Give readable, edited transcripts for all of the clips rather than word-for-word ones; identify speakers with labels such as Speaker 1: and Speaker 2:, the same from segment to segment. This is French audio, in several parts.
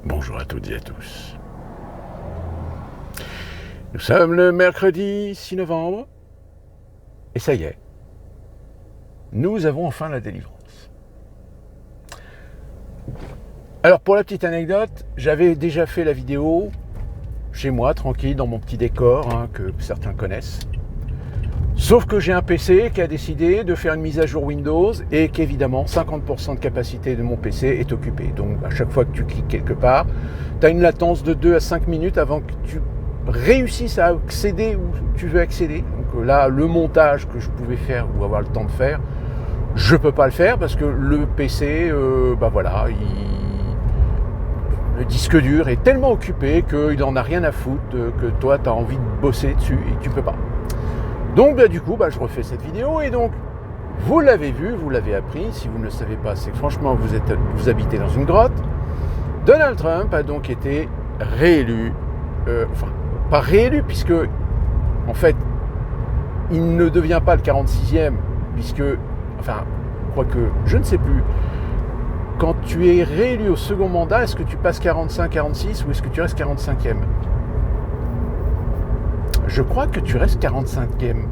Speaker 1: Bonjour à toutes et à tous. Nous sommes le mercredi 6 novembre et ça y est, nous avons enfin la délivrance. Alors pour la petite anecdote, j'avais déjà fait la vidéo chez moi, tranquille, dans mon petit décor que certains connaissent. Sauf que j'ai un PC qui a décidé de faire une mise à jour Windows et qu'évidemment 50% de capacité de mon PC est occupée. Donc à chaque fois que tu cliques quelque part, tu as une latence de 2 à 5 minutes avant que tu réussisses à accéder où tu veux accéder. Donc là, le montage que je pouvais faire ou avoir le temps de faire, je ne peux pas le faire parce que le PC, le disque dur est tellement occupé qu'il n'en a rien à foutre, que toi tu as envie de bosser dessus et tu ne peux pas. Donc du coup, je refais cette vidéo et donc, vous l'avez vu, vous l'avez appris. Si vous ne le savez pas, c'est que franchement, vous habitez dans une grotte. Donald Trump a donc été réélu, pas réélu puisque, en fait, il ne devient pas le 46e, puisque, quoique, je ne sais plus, quand tu es réélu au second mandat, est-ce que tu passes 45, 46 ou est-ce que tu restes 45e ? Je crois que tu restes 45e.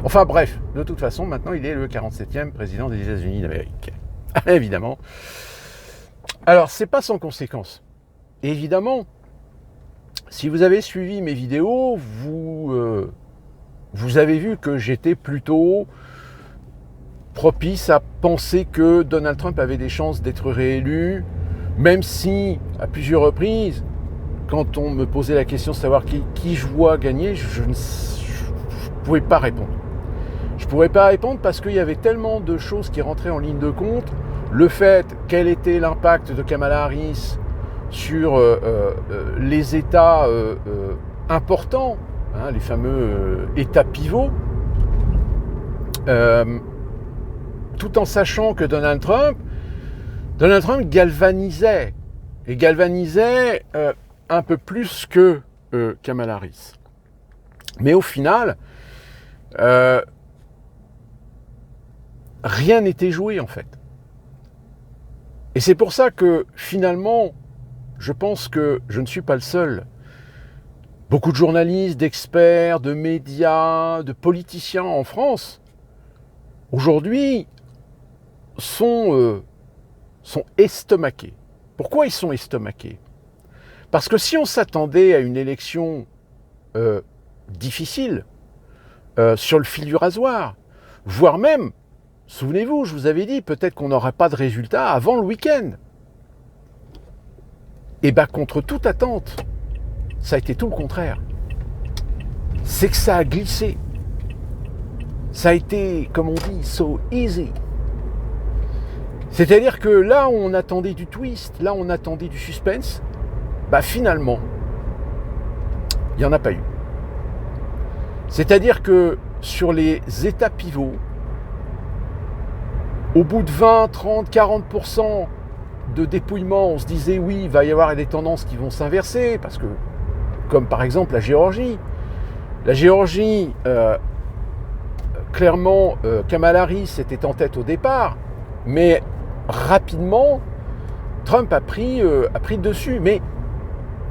Speaker 1: Enfin bref, de toute façon, maintenant il est le 47e président des États-Unis d'Amérique. Évidemment. Alors, c'est pas sans conséquence. Évidemment, si vous avez suivi mes vidéos, vous avez vu que j'étais plutôt propice à penser que Donald Trump avait des chances d'être réélu, même si, à plusieurs reprises, quand on me posait la question de savoir qui je vois gagner, je ne pouvais pas répondre. Je ne pouvais pas répondre parce qu'il y avait tellement de choses qui rentraient en ligne de compte. Le fait, quel était l'impact de Kamala Harris sur les États importants, les fameux États pivots, tout en sachant que Donald Trump galvanisait, un peu plus que Kamala Harris. Mais au final, rien n'était joué en fait. Et c'est pour ça que finalement, je pense que je ne suis pas le seul. Beaucoup de journalistes, d'experts, de médias, de politiciens en France, aujourd'hui, sont estomaqués. Pourquoi ils sont estomaqués ? Parce que si on s'attendait à une élection difficile, sur le fil du rasoir, voire même, souvenez-vous, je vous avais dit, peut-être qu'on n'aura pas de résultat avant le week-end. Et contre toute attente, ça a été tout le contraire. C'est que ça a glissé. Ça a été, comme on dit, so easy. C'est-à-dire que là, on attendait du twist, là, on attendait du suspense, finalement, il n'y en a pas eu. C'est-à-dire que sur les États pivots, au bout de 20, 30, 40% de dépouillement, on se disait oui, il va y avoir des tendances qui vont s'inverser, parce que, comme par exemple la Géorgie. La Géorgie, clairement, Kamala Harris était en tête au départ, mais rapidement, Trump a pris le dessus. Mais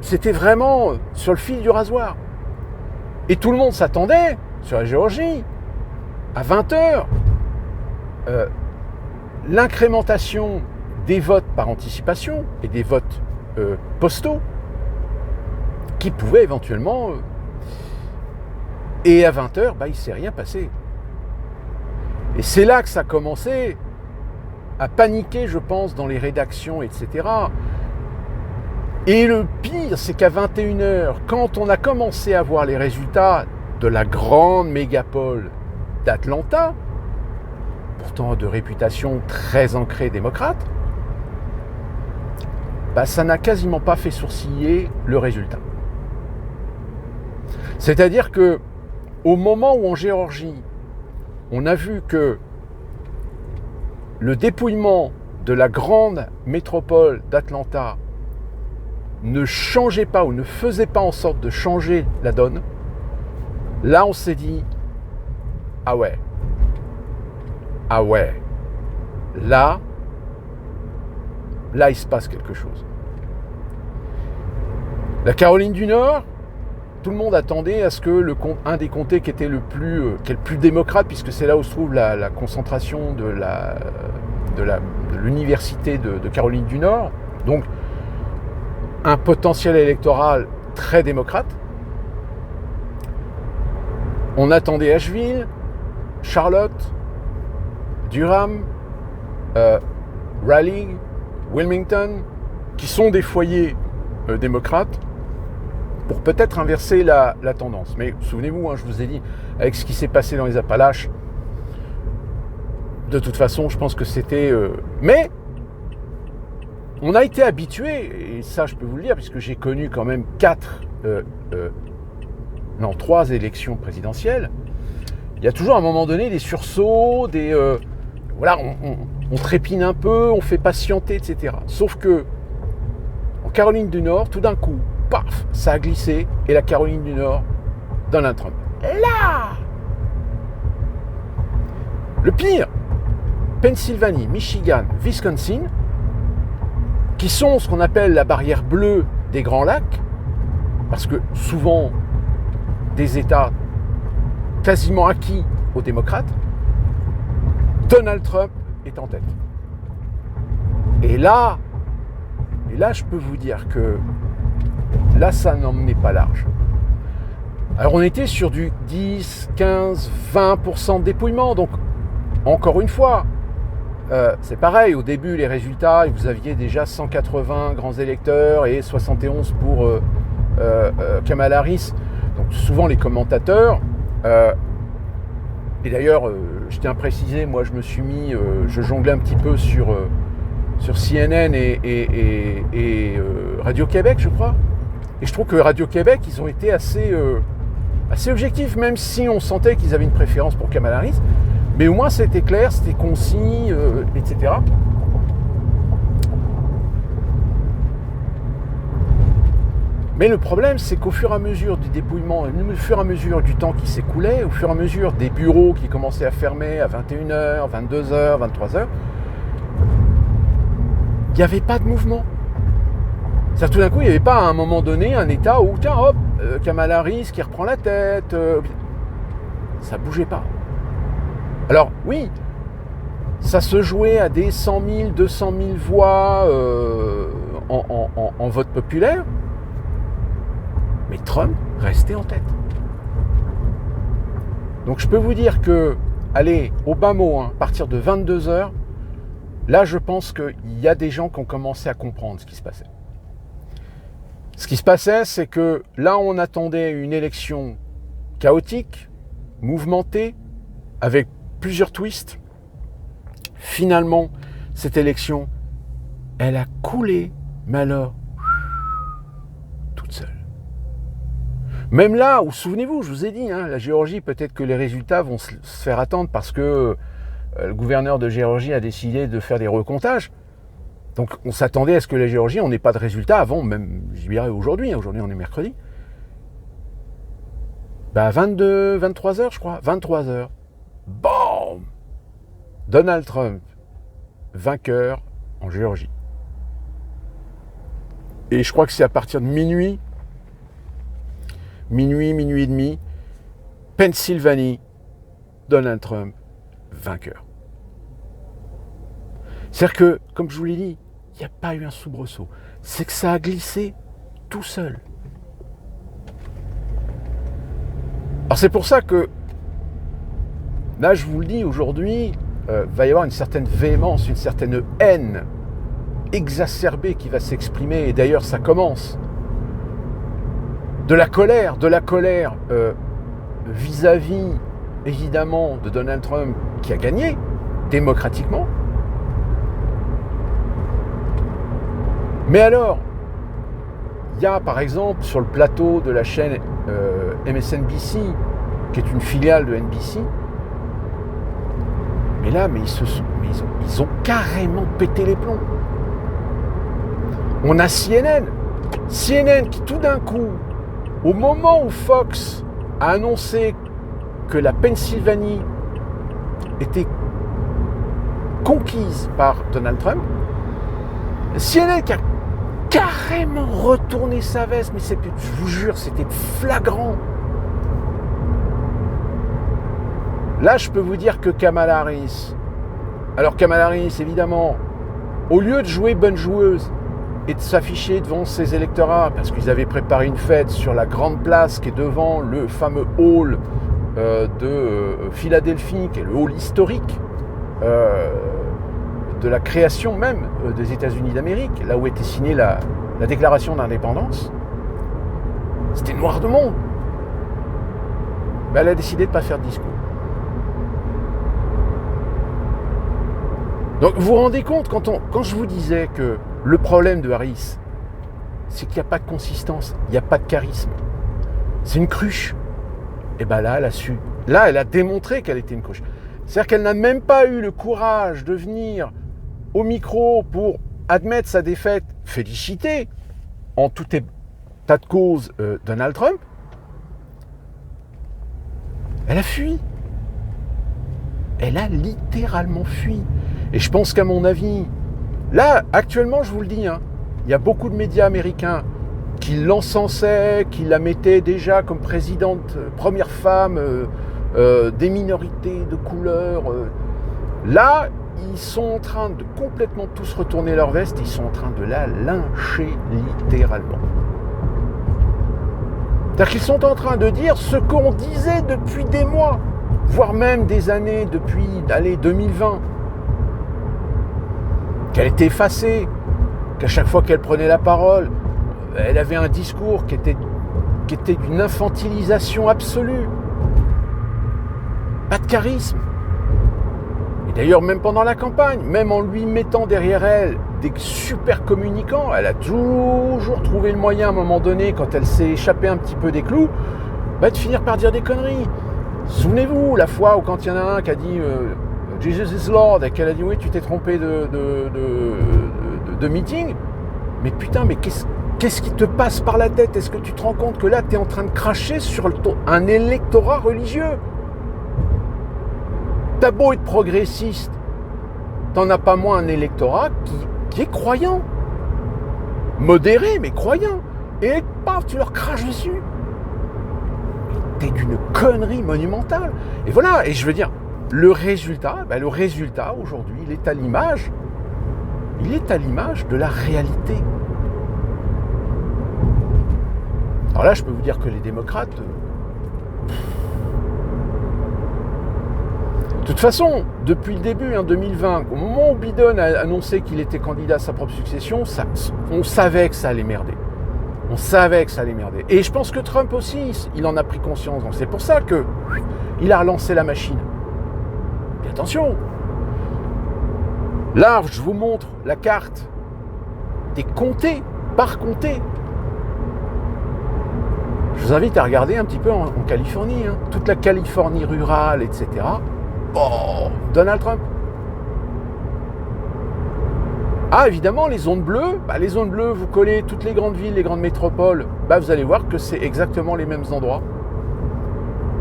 Speaker 1: c'était vraiment sur le fil du rasoir. Et tout le monde s'attendait, sur la Géorgie, à 20h, l'incrémentation des votes par anticipation et des votes postaux qui pouvaient éventuellement... Et à 20h, il ne s'est rien passé. Et c'est là que ça a commencé à paniquer, je pense, dans les rédactions, etc. Et le pire, c'est qu'à 21h, quand on a commencé à voir les résultats de la grande mégapole d'Atlanta, pourtant de réputation très ancrée démocrate, ça n'a quasiment pas fait sourciller le résultat. C'est-à-dire que au moment où en Géorgie, on a vu que le dépouillement de la grande métropole d'Atlanta ne changeait pas ou ne faisait pas en sorte de changer la donne, là on s'est dit « Ah ouais, là, là, il se passe quelque chose. La Caroline du Nord, tout le monde attendait à ce que un des comtés qui est le plus démocrate, puisque c'est là où se trouve la concentration de l'université de Caroline du Nord, donc un potentiel électoral très démocrate. On attendait Asheville, Charlotte, Durham, Raleigh, Wilmington, qui sont des foyers démocrates, pour peut-être inverser la tendance. Mais souvenez-vous, je vous ai dit, avec ce qui s'est passé dans les Appalaches, de toute façon, je pense que c'était... Mais on a été habitué, et ça je peux vous le dire, puisque j'ai connu quand même 3 élections présidentielles, il y a toujours à un moment donné des sursauts, on trépine un peu, on fait patienter, etc. Sauf que en Caroline du Nord, tout d'un coup, paf, ça a glissé, et la Caroline du Nord, Donald Trump. Là, le pire, Pennsylvanie, Michigan, Wisconsin, qui sont ce qu'on appelle la barrière bleue des Grands Lacs, parce que souvent des États quasiment acquis aux démocrates, Donald Trump est en tête. Et là, je peux vous dire que là, ça n'emmenait pas large. Alors, on était sur du 10, 15, 20% de dépouillement. Donc, encore une fois, c'est pareil. Au début, les résultats, vous aviez déjà 180 grands électeurs et 71 pour Kamala Harris. Donc, souvent, les commentateurs... et d'ailleurs, je tiens à préciser, moi, je jonglais un petit peu sur CNN et Radio-Québec, je crois. Et je trouve que Radio-Québec, ils ont été assez objectifs, même si on sentait qu'ils avaient une préférence pour Kamala Harris. Mais au moins, c'était clair, c'était concis, etc. Mais le problème, c'est qu'au fur et à mesure du dépouillement, au fur et à mesure du temps qui s'écoulait, au fur et à mesure des bureaux qui commençaient à fermer à 21h, 22h, 23h, il n'y avait pas de mouvement. C'est-à-dire, tout d'un coup, il n'y avait pas à un moment donné un état où, tiens, hop, Kamala Harris qui reprend la tête. Ça ne bougeait pas. Alors, oui, ça se jouait à des 100 000, 200 000 voix en vote populaire. Mais Trump restait en tête. Donc je peux vous dire que, allez, au bas mot, à partir de 22h, là je pense qu'il y a des gens qui ont commencé à comprendre ce qui se passait. Ce qui se passait, c'est que là on attendait une élection chaotique, mouvementée, avec plusieurs twists. Finalement, cette élection, elle a coulé, mais alors, toute seule. Même là où, souvenez-vous, je vous ai dit, la Géorgie, peut-être que les résultats vont se faire attendre parce que le gouverneur de Géorgie a décidé de faire des recomptages. Donc on s'attendait à ce que la Géorgie, on n'ait pas de résultats avant, même, je dirais aujourd'hui, aujourd'hui on est mercredi. 23h, je crois, 23h. Bam! Donald Trump, vainqueur en Géorgie. Et je crois que c'est à partir de minuit et demi, Pennsylvanie, Donald Trump, vainqueur. C'est-à-dire que, comme je vous l'ai dit, il n'y a pas eu un soubresaut. C'est que ça a glissé tout seul. Alors c'est pour ça que, là je vous le dis, aujourd'hui, va y avoir une certaine véhémence, une certaine haine exacerbée qui va s'exprimer, et d'ailleurs ça commence. De la colère vis-à-vis, évidemment, de Donald Trump qui a gagné, démocratiquement. Mais alors, il y a par exemple sur le plateau de la chaîne MSNBC, qui est une filiale de NBC, ils ont carrément pété les plombs. On a CNN qui tout d'un coup, au moment où Fox a annoncé que la Pennsylvanie était conquise par Donald Trump, CNN qui a carrément retourné sa veste, mais je vous jure, c'était flagrant. Là, je peux vous dire que Kamala Harris, alors Kamala Harris, évidemment, au lieu de jouer bonne joueuse et de s'afficher devant ses électorats, parce qu'ils avaient préparé une fête sur la grande place qui est devant le fameux hall de Philadelphie, qui est le hall historique de la création même des États-Unis d'Amérique, là où était signée la déclaration d'indépendance, c'était noir de monde. Mais elle a décidé de ne pas faire de discours. Donc vous vous rendez compte, quand je vous disais que le problème de Harris, c'est qu'il n'y a pas de consistance, il n'y a pas de charisme. C'est une cruche. Et bien là, elle a su. Là, elle a démontré qu'elle était une cruche. C'est-à-dire qu'elle n'a même pas eu le courage de venir au micro pour admettre sa défaite, féliciter en tout état de cause Donald Trump. Elle a fui. Elle a littéralement fui. Et je pense qu'à mon avis, là, actuellement, je vous le dis, il y a beaucoup de médias américains qui l'encensaient, qui la mettaient déjà comme présidente, première femme des minorités de couleur. Là, ils sont en train de complètement tous retourner leur veste, ils sont en train de la lyncher littéralement. C'est-à-dire qu'ils sont en train de dire ce qu'on disait depuis des mois, voire même des années, depuis 2020. Qu'elle était effacée, qu'à chaque fois qu'elle prenait la parole, elle avait un discours qui était d'une infantilisation absolue. Pas de charisme. Et d'ailleurs, même pendant la campagne, même en lui mettant derrière elle des super communicants, elle a toujours trouvé le moyen, à un moment donné, quand elle s'est échappée un petit peu des clous, de finir par dire des conneries. Souvenez-vous, la fois où quand il y en a un qui a dit Jesus is Lord, et qu'elle a dit oui, tu t'es trompé de meeting, mais putain, mais qu'est-ce qui te passe par la tête? Est-ce que tu te rends compte que là, tu es en train de cracher sur un électorat religieux? T'as beau être progressiste, t'en as pas moins un électorat qui est croyant. Modéré, mais croyant. Et paf, tu leur craches dessus. T'es d'une connerie monumentale. Et voilà, et je veux dire, le résultat aujourd'hui, il est à l'image de la réalité. Alors là, je peux vous dire que les démocrates, de toute façon, depuis le début, 2020, au moment où Biden a annoncé qu'il était candidat à sa propre succession, on savait que ça allait merder. On savait que ça allait merder. Et je pense que Trump aussi, il en a pris conscience. Donc c'est pour ça qu'il a relancé la machine. Et attention, là, je vous montre la carte des comtés par comté. Je vous invite à regarder un petit peu en Californie, toute la Californie rurale, etc. Oh, Donald Trump. Ah, évidemment, les zones bleues, vous collez toutes les grandes villes, les grandes métropoles, vous allez voir que c'est exactement les mêmes endroits.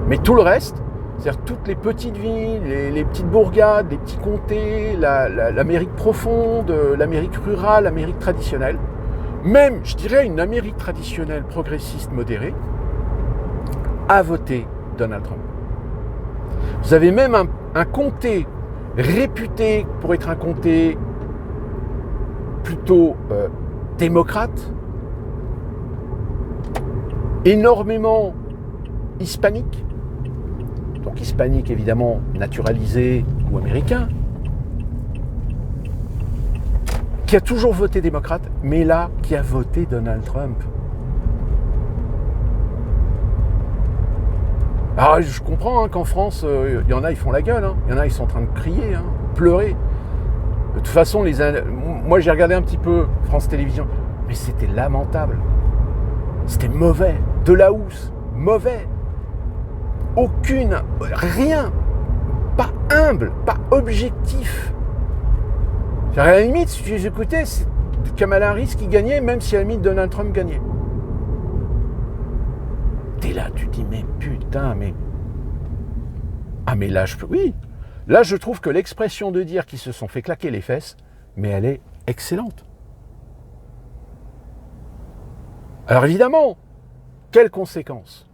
Speaker 1: Mais tout le reste, c'est-à-dire toutes les petites villes, les petites bourgades, les petits comtés, l'Amérique profonde, l'Amérique rurale, l'Amérique traditionnelle, même, je dirais, une Amérique traditionnelle progressiste modérée, a voté Donald Trump. Vous avez même un comté réputé pour être un comté plutôt démocrate, énormément hispanique, donc hispanique évidemment naturalisé ou américain, qui a toujours voté démocrate, mais là, qui a voté Donald Trump. Alors je comprends qu'en France, il y en a, ils font la gueule, il y en a, ils sont en train de crier, pleurer. De toute façon, moi j'ai regardé un petit peu France Télévisions, mais c'était lamentable. C'était mauvais, de la housse, mauvais. Rien, pas humble, pas objectif. À la limite, si tu écoutais, c'est Kamala Harris qui gagnait, même si à la limite Donald Trump gagnait. T'es là, tu te dis, mais putain, mais... Ah mais là, Là, je trouve que l'expression de dire qu'ils se sont fait claquer les fesses, mais elle est excellente. Alors évidemment, quelles conséquences?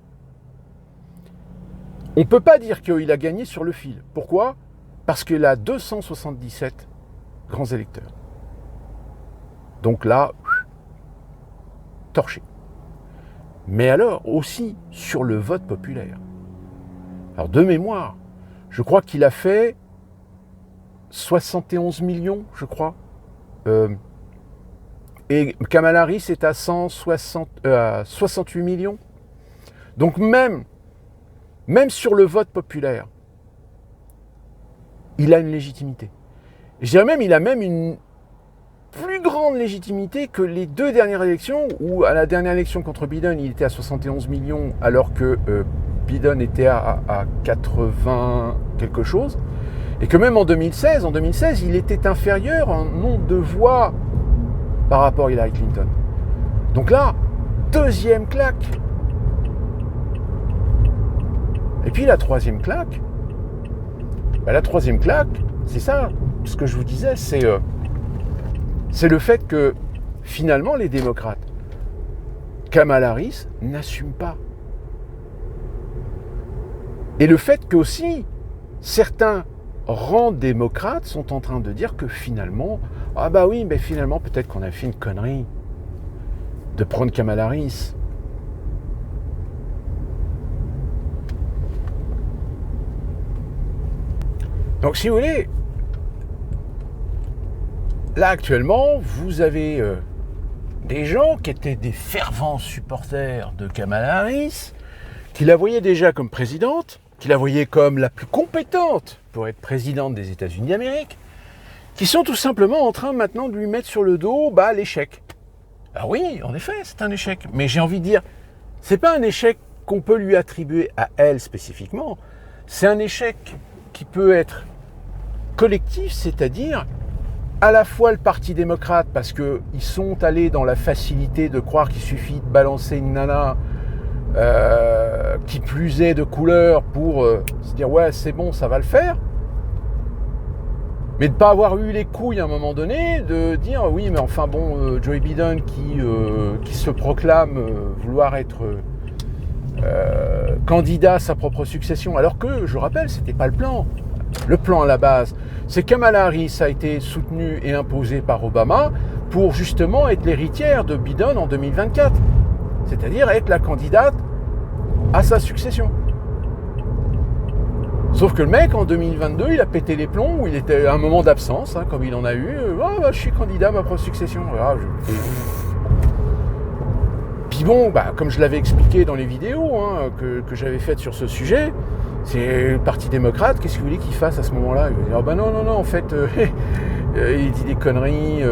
Speaker 1: On ne peut pas dire qu'il a gagné sur le fil. Pourquoi? Parce qu'il a 277 grands électeurs. Donc là, torché. Mais alors aussi sur le vote populaire. Alors de mémoire, je crois qu'il a fait 71 millions, je crois. Et Kamala Harris est à 68 millions. Donc même sur le vote populaire, il a une légitimité. Je dirais même, il a même une plus grande légitimité que les deux dernières élections, où à la dernière élection contre Biden, il était à 71 millions, alors que Biden était à 80 quelque chose, et que même en 2016, il était inférieur en nombre de voix par rapport à Hillary Clinton. Donc là, deuxième claque. Et puis la troisième claque, c'est ça, ce que je vous disais, c'est le fait que finalement les démocrates, Kamala Harris n'assume pas. Et le fait que aussi certains rangs démocrates sont en train de dire que finalement, ah bah oui, mais finalement peut-être qu'on a fait une connerie de prendre Kamala Harris. Donc si vous voulez, là actuellement, vous avez des gens qui étaient des fervents supporters de Kamala Harris, qui la voyaient déjà comme présidente, qui la voyaient comme la plus compétente pour être présidente des États-Unis d'Amérique, qui sont tout simplement en train maintenant de lui mettre sur le dos l'échec. Ah oui, en effet, c'est un échec. Mais j'ai envie de dire, c'est pas un échec qu'on peut lui attribuer à elle spécifiquement, c'est un échec qui peut être collectif, c'est-à-dire à la fois le Parti démocrate, parce qu'ils sont allés dans la facilité de croire qu'il suffit de balancer une nana qui plus est de couleur pour se dire ouais c'est bon, ça va le faire, mais de ne pas avoir eu les couilles à un moment donné de dire oui mais enfin bon, Joe Biden qui se proclame vouloir être candidat à sa propre succession, alors que, je rappelle, c'était pas le plan. Le plan à la base, c'est que Kamala Harris a été soutenue et imposée par Obama pour justement être l'héritière de Biden en 2024, c'est-à-dire être la candidate à sa succession. Sauf que le mec, en 2022, il a pété les plombs, où il était à un moment d'absence, comme il en a eu. Je suis candidat à ma propre succession. Puis bon, comme je l'avais expliqué dans les vidéos que j'avais faites sur ce sujet, c'est le Parti démocrate, qu'est-ce que vous voulez qu'il fasse à ce moment-là? Il va dire, non, en fait, il dit des conneries,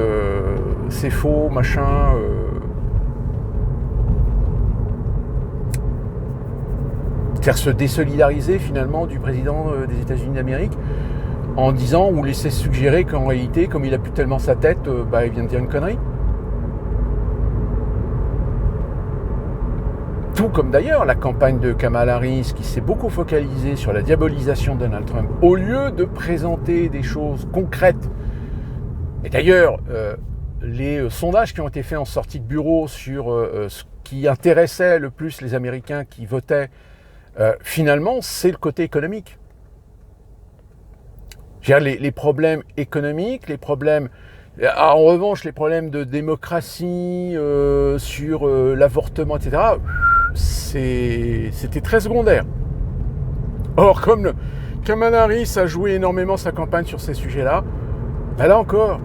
Speaker 1: c'est faux, machin. C'est-à-dire se désolidariser finalement du président des États-Unis d'Amérique en disant ou laisser suggérer qu'en réalité, comme il a plus tellement sa tête, il vient de dire une connerie. Tout comme d'ailleurs la campagne de Kamala Harris qui s'est beaucoup focalisée sur la diabolisation de Donald Trump au lieu de présenter des choses concrètes. Et d'ailleurs, les sondages qui ont été faits en sortie de bureau sur ce qui intéressait le plus les Américains qui votaient, finalement, c'est le côté économique. Je veux dire, les problèmes économiques, les problèmes... En revanche, les problèmes de démocratie, sur l'avortement, etc., c'était très secondaire. Or, comme Kamala Harris a joué énormément sa campagne sur ces sujets-là, là encore,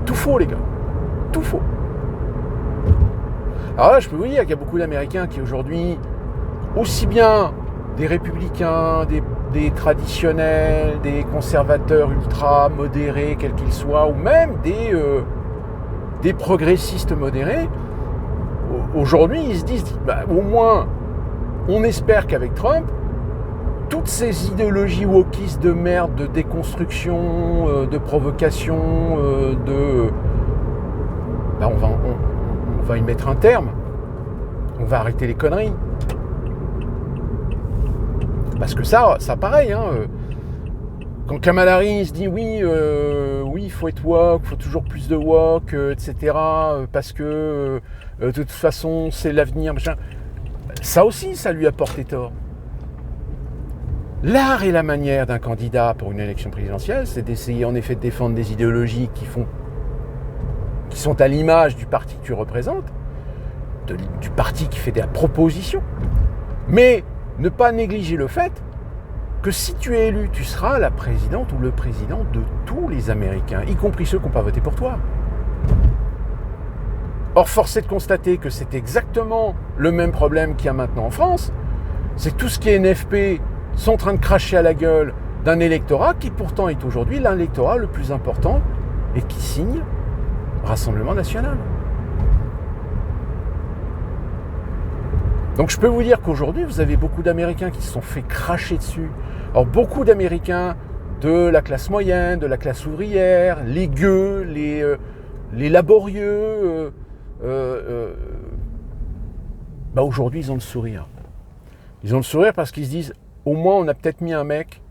Speaker 1: tout faux, les gars. Tout faux. Alors là, je peux vous dire qu'il y a beaucoup d'Américains qui aujourd'hui, aussi bien des républicains, des traditionnels, des conservateurs ultra modérés, quels qu'ils soient, ou même des progressistes modérés, aujourd'hui, ils se disent, au moins, on espère qu'avec Trump, toutes ces idéologies wokistes de merde, de déconstruction, de provocation, on va y mettre un terme. On va arrêter les conneries. Parce que ça pareil, Quand Kamala Harris dit oui, il faut être woke, il faut toujours plus de woke, etc., parce que de toute façon c'est l'avenir, machin. Ça aussi, ça lui a porté tort. L'art et la manière d'un candidat pour une élection présidentielle, c'est d'essayer en effet de défendre des idéologies qui sont à l'image du parti que tu représentes, du parti qui fait des propositions, mais ne pas négliger le fait que si tu es élu, tu seras la présidente ou le président de tous les Américains, y compris ceux qui n'ont pas voté pour toi. Or, force est de constater que c'est exactement le même problème qu'il y a maintenant en France. C'est tout ce qui est NFP sont en train de cracher à la gueule d'un électorat qui pourtant est aujourd'hui l'électorat le plus important et qui signe Rassemblement National. Donc je peux vous dire qu'aujourd'hui, vous avez beaucoup d'Américains qui se sont fait cracher dessus. Alors beaucoup d'Américains de la classe moyenne, de la classe ouvrière, les gueux, les laborieux, aujourd'hui ils ont le sourire. Ils ont le sourire parce qu'ils se disent, au moins on a peut-être mis un mec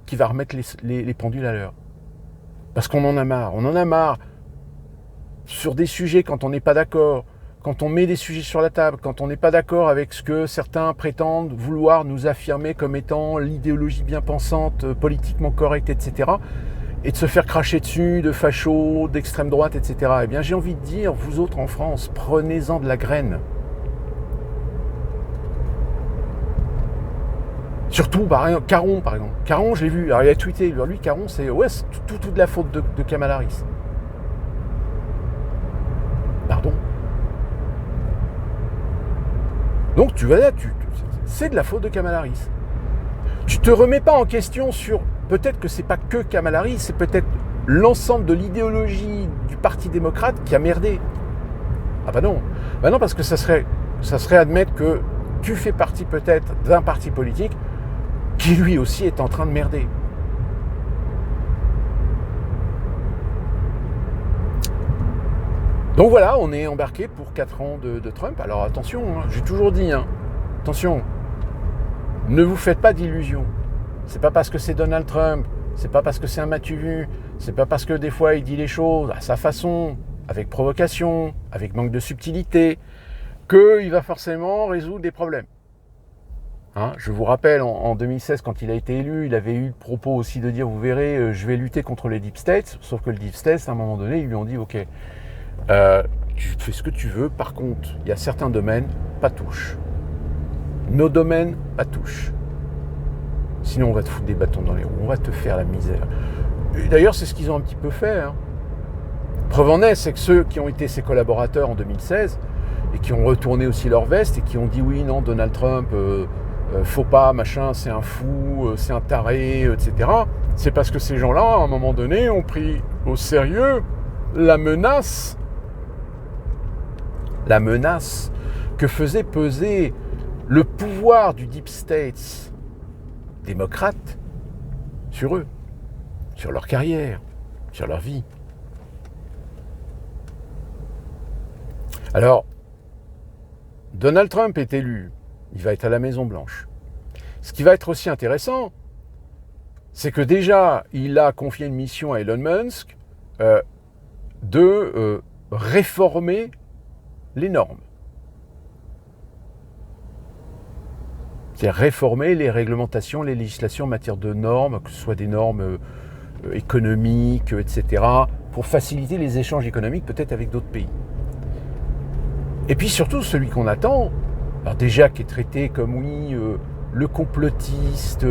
Speaker 1: qui va remettre les pendules à l'heure. Parce qu'on en a marre. On en a marre sur des sujets quand on n'est pas d'accord, quand on met des sujets sur la table, quand on n'est pas d'accord avec ce que certains prétendent vouloir nous affirmer comme étant l'idéologie bien pensante, politiquement correcte, etc., et de se faire cracher dessus de fachos, d'extrême droite, etc. Eh bien, j'ai envie de dire, vous autres en France, prenez-en de la graine. Surtout, Caron, par exemple. Caron, je l'ai vu, alors il a tweeté, lui, Caron, c'est tout de la faute de Kamala Harris. Pardon. Donc tu vas là, c'est de la faute de Kamala Harris. Tu te remets pas en question sur, peut-être que c'est pas que Kamala Harris, c'est peut-être l'ensemble de l'idéologie du Parti démocrate qui a merdé. Ah bah non, parce que ça serait admettre que tu fais partie peut-être d'un parti politique qui lui aussi est en train de merder. Donc voilà, on est embarqué pour 4 ans de Trump. Alors attention, j'ai toujours dit, attention, ne vous faites pas d'illusions. C'est pas parce que c'est Donald Trump, c'est pas parce que c'est un matu-vu, c'est pas parce que des fois il dit les choses à sa façon, avec provocation, avec manque de subtilité, qu'il va forcément résoudre des problèmes. Je vous rappelle, en 2016, quand il a été élu, il avait eu le propos aussi de dire, vous verrez, je vais lutter contre les deep states, sauf que le deep states, à un moment donné, ils lui ont dit, ok, tu fais ce que tu veux, par contre, il y a certains domaines, pas touche. Nos domaines, pas touche. Sinon, on va te foutre des bâtons dans les roues, on va te faire la misère. Et d'ailleurs, c'est ce qu'ils ont un petit peu fait. Preuve en est, c'est que ceux qui ont été ses collaborateurs en 2016, et qui ont retourné aussi leur veste, et qui ont dit, oui, non, Donald Trump, faut pas, machin, c'est un fou, c'est un taré, etc. C'est parce que ces gens-là, à un moment donné, ont pris au sérieux la menace que faisait peser le pouvoir du Deep States démocrate sur eux, sur leur carrière, sur leur vie. Alors, Donald Trump est élu, il va être à la Maison-Blanche. Ce qui va être aussi intéressant, c'est que déjà, il a confié une mission à Elon Musk de réformer les normes. C'est réformer les réglementations, les législations en matière de normes, que ce soit des normes économiques, etc., pour faciliter les échanges économiques peut-être avec d'autres pays. Et puis surtout, celui qu'on attend, alors déjà qui est traité comme le complotiste,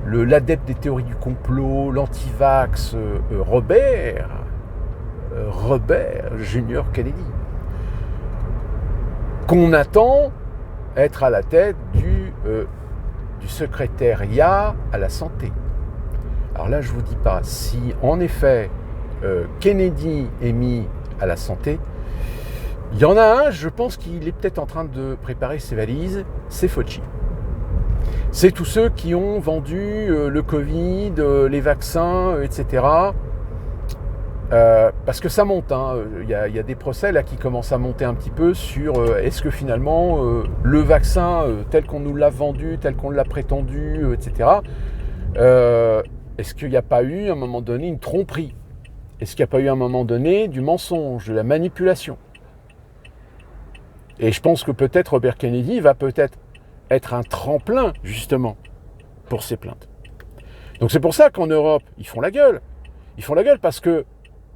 Speaker 1: l'adepte des théories du complot, l'antivax, Robert Junior Kennedy, qu'on attend être à la tête du secrétariat à la santé. Alors là, je ne vous dis pas si en effet Kennedy est mis à la santé. Il y en a un, je pense qu'il est peut-être en train de préparer ses valises, c'est Fauci. C'est tous ceux qui ont vendu le Covid, les vaccins, etc. Parce que ça monte, il y a des procès là qui commencent à monter un petit peu sur est-ce que finalement le vaccin tel qu'on nous l'a vendu, tel qu'on l'a prétendu, etc. Est-ce qu'il n'y a pas eu à un moment donné une tromperie? Est-ce qu'il n'y a pas eu à un moment donné du mensonge, de la manipulation? Et je pense que peut-être Robert Kennedy va peut-être être un tremplin, justement, pour ces plaintes. Donc c'est pour ça qu'en Europe, ils font la gueule. Ils font la gueule parce que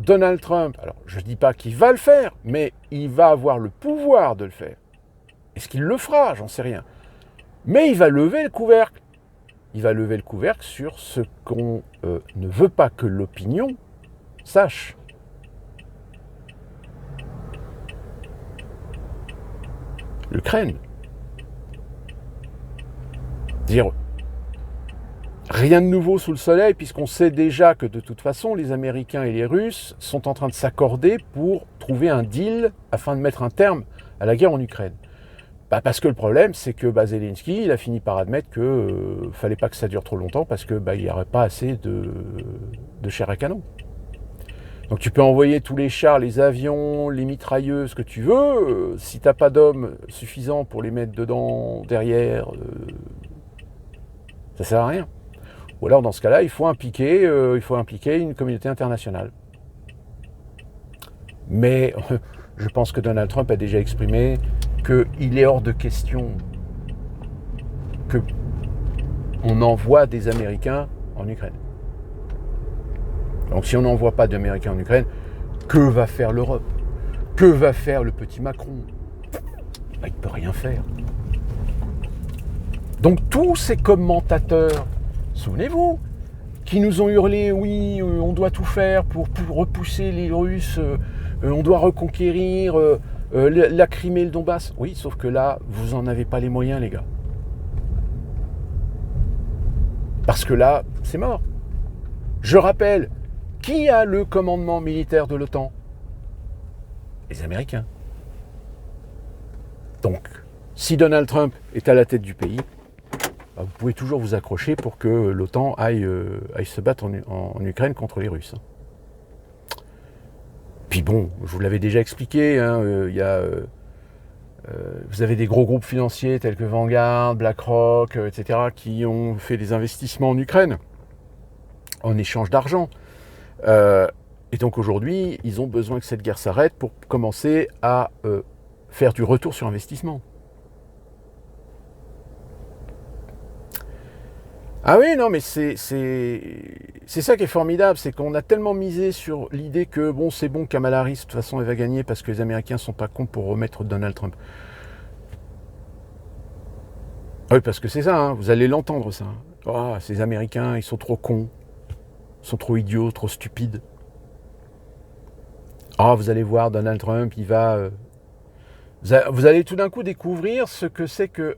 Speaker 1: Donald Trump, alors je ne dis pas qu'il va le faire, mais il va avoir le pouvoir de le faire. Est-ce qu'il le fera? J'en sais rien. Mais il va lever le couvercle. Il va lever le couvercle sur ce qu'on ne veut pas que l'opinion sache. L'Ukraine. Dire rien de nouveau sous le soleil, puisqu'on sait déjà que de toute façon, les Américains et les Russes sont en train de s'accorder pour trouver un deal afin de mettre un terme à la guerre en Ukraine. Parce que le problème, c'est que Zelensky, il a fini par admettre qu'il ne fallait pas que ça dure trop longtemps, parce que il n'y aurait pas assez de chair à canon. Donc tu peux envoyer tous les chars, les avions, les mitrailleuses que tu veux, si tu n'as pas d'hommes suffisants pour les mettre dedans, derrière, ça sert à rien. Ou alors dans ce cas-là, il faut impliquer une communauté internationale. Mais je pense que Donald Trump a déjà exprimé qu'il est hors de question qu'on envoie des Américains en Ukraine. Donc si on n'envoie pas d'Américains en Ukraine, que va faire l'Europe? Que va faire le petit Macron? Il ne peut rien faire. Donc tous ces commentateurs, souvenez-vous, qui nous ont hurlé, oui, on doit tout faire pour repousser les Russes, on doit reconquérir la Crimée et le Donbass. Oui, sauf que là, vous n'en avez pas les moyens, les gars. Parce que là, c'est mort. Je rappelle, qui a le commandement militaire de l'OTAN? Les Américains. Donc, si Donald Trump est à la tête du pays, vous pouvez toujours vous accrocher pour que l'OTAN aille se battre en Ukraine contre les Russes. Puis bon, je vous l'avais déjà expliqué, vous avez des gros groupes financiers tels que Vanguard, BlackRock, etc., qui ont fait des investissements en Ukraine en échange d'argent. Et donc aujourd'hui, ils ont besoin que cette guerre s'arrête pour commencer à faire du retour sur investissement. Ah oui, non, mais c'est ça qui est formidable, c'est qu'on a tellement misé sur l'idée que bon, c'est bon, Kamala Harris, de toute façon, elle va gagner parce que les Américains sont pas cons pour remettre Donald Trump. Oui, parce que c'est ça, hein, vous allez l'entendre, ça. Oh, ces Américains, ils sont trop cons, ils sont trop idiots, trop stupides. Ah, vous allez voir, Donald Trump, il va... vous allez tout d'un coup découvrir ce que c'est que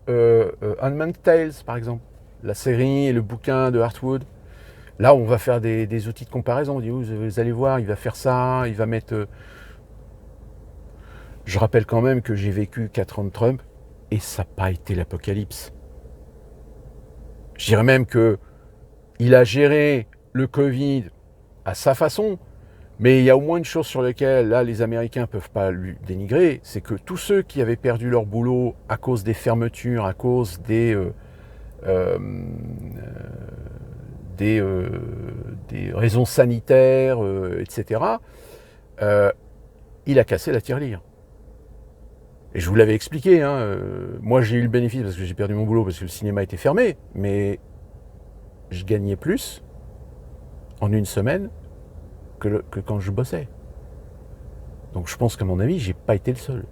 Speaker 1: Handmaid's Tale, par exemple. La série et le bouquin de Hartwood. Là, on va faire des outils de comparaison. On dit, vous allez voir, il va faire ça, il va mettre... Je rappelle quand même que j'ai vécu 4 ans de Trump et ça n'a pas été l'apocalypse. Je dirais même qu'il a géré le Covid à sa façon, mais il y a au moins une chose sur laquelle là, les Américains ne peuvent pas lui dénigrer, c'est que tous ceux qui avaient perdu leur boulot à cause des fermetures, à cause des raisons sanitaires, etc., il a cassé la tirelire. Et je vous l'avais expliqué, moi j'ai eu le bénéfice parce que j'ai perdu mon boulot, parce que le cinéma était fermé, mais je gagnais plus en une semaine que quand je bossais. Donc je pense qu'à mon avis, j'ai pas été le seul.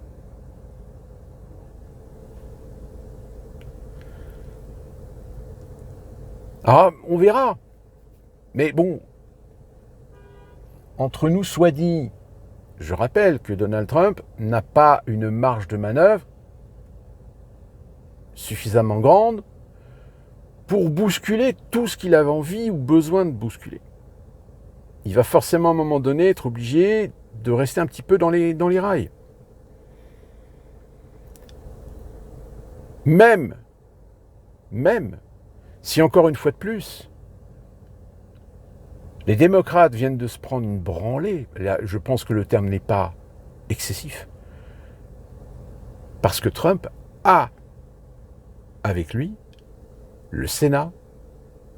Speaker 1: Ah, on verra. Mais bon, entre nous soit dit, je rappelle que Donald Trump n'a pas une marge de manœuvre suffisamment grande pour bousculer tout ce qu'il avait envie ou besoin de bousculer. Il va forcément à un moment donné être obligé de rester un petit peu dans les rails. Même si encore une fois de plus, les démocrates viennent de se prendre une branlée, là, je pense que le terme n'est pas excessif, parce que Trump a avec lui le Sénat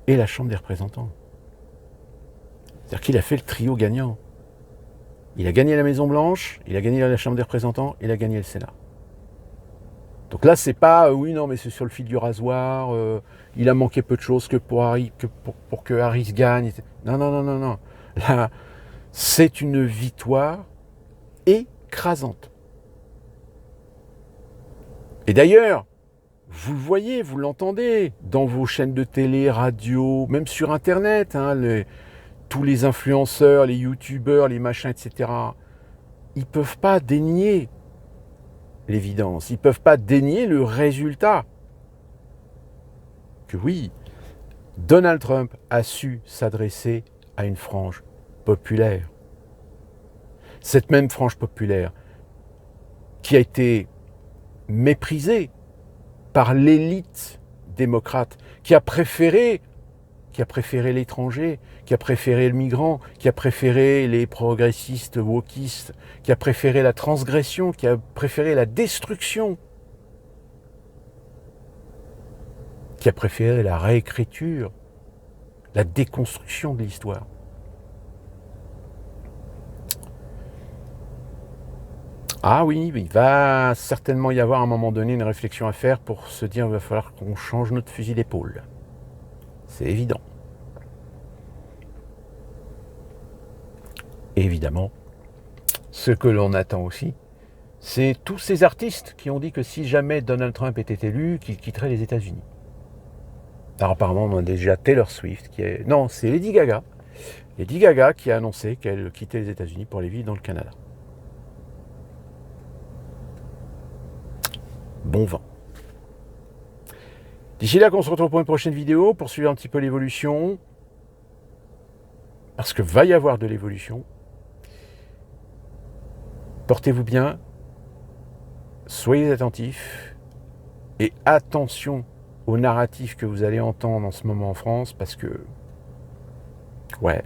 Speaker 1: et la Chambre des représentants. C'est-à-dire qu'il a fait le trio gagnant. Il a gagné la Maison-Blanche, il a gagné la Chambre des représentants, il a gagné le Sénat. Donc là, c'est pas, oui, non, mais c'est sur le fil du rasoir, il a manqué peu de choses pour que Harris gagne. Non, non, non, non, non. Là, c'est une victoire écrasante. Et d'ailleurs, vous le voyez, vous l'entendez dans vos chaînes de télé, radio, même sur Internet, hein, tous les influenceurs, les youtubeurs, les machins, etc. Ils ne peuvent pas dénier l'évidence, ils ne peuvent pas dénier le résultat. Que oui, Donald Trump a su s'adresser à une frange populaire. Cette même frange populaire qui a été méprisée par l'élite démocrate, qui a préféré l'étranger, qui a préféré le migrant, qui a préféré les progressistes wokistes, qui a préféré la transgression, qui a préféré la destruction, qui a préféré la réécriture, la déconstruction de l'histoire. Ah oui, il va certainement y avoir à un moment donné une réflexion à faire pour se dire qu'il va falloir qu'on change notre fusil d'épaule. C'est évident. Et évidemment, ce que l'on attend aussi, c'est tous ces artistes qui ont dit que si jamais Donald Trump était élu, qu'il quitterait les États-Unis. Alors apparemment, on a déjà Taylor Swift qui est... Non, c'est Lady Gaga. Lady Gaga qui a annoncé qu'elle quittait les États-Unis pour aller vivre dans le Canada. Bon vent. D'ici là qu'on se retrouve pour une prochaine vidéo, pour suivre un petit peu l'évolution. Parce que va y avoir de l'évolution. Portez-vous bien. Soyez attentifs. Et attention aux narratifs que vous allez entendre en ce moment en France. Parce que, ouais.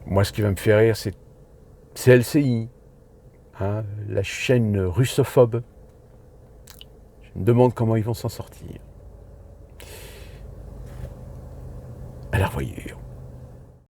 Speaker 1: Moi, ce qui va me faire rire, c'est LCI. Hein, la chaîne russophobe. Je me demande comment ils vont s'en sortir. À la revoyure.